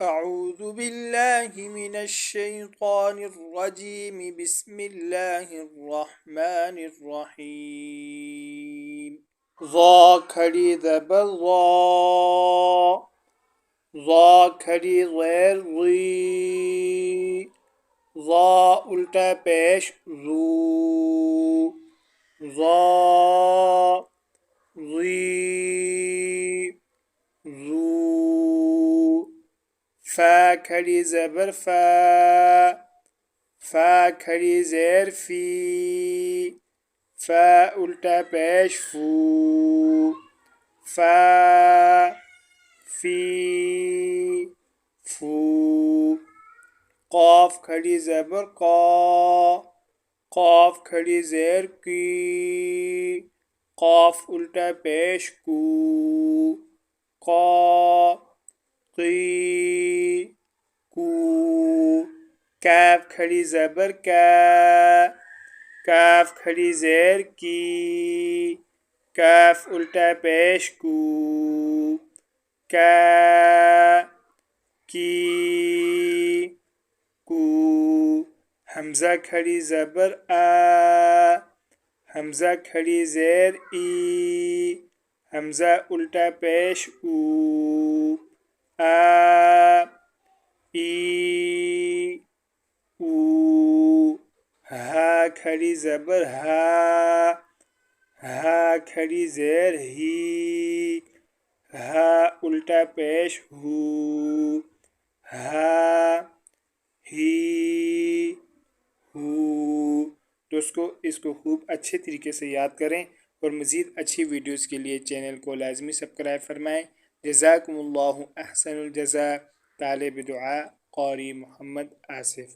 أعوذ بالله من الشيطان الرجيم بسم الله الرحمن الرحيم ظا کھڑی زبر ظا ظا کھڑی غیر ظی ظا الٹا پیش ظو ظا ظی ظو فا کھڑی زبر فا فا کھڑی زیر فی فا الٹا پیش فو فا فی فو قاف کھڑی زبر قا قاف کھڑی زیر کی قاف الٹا پیش کو قا قی کو کاف کھڑی زبر کا کاف کھڑی زیر کی کاف الٹا پیش کو کا کی کو حمزہ کھڑی زبر آ حمزہ کھڑی زیر ای حمزہ الٹا پیش او آ ای او ہا کھڑی زبر ہا ہا کھڑی زیر ہی ہا الٹا پیش ہو ہا ہی ہو دوستو اس کو خوب اچھے طریقے سے یاد کریں اور مزید اچھی ویڈیوز کے لیے چینل کو لازمی سبسکرائب فرمائیں جزاکم اللہ احسن الجزاء طالب دعا قاری محمد آصف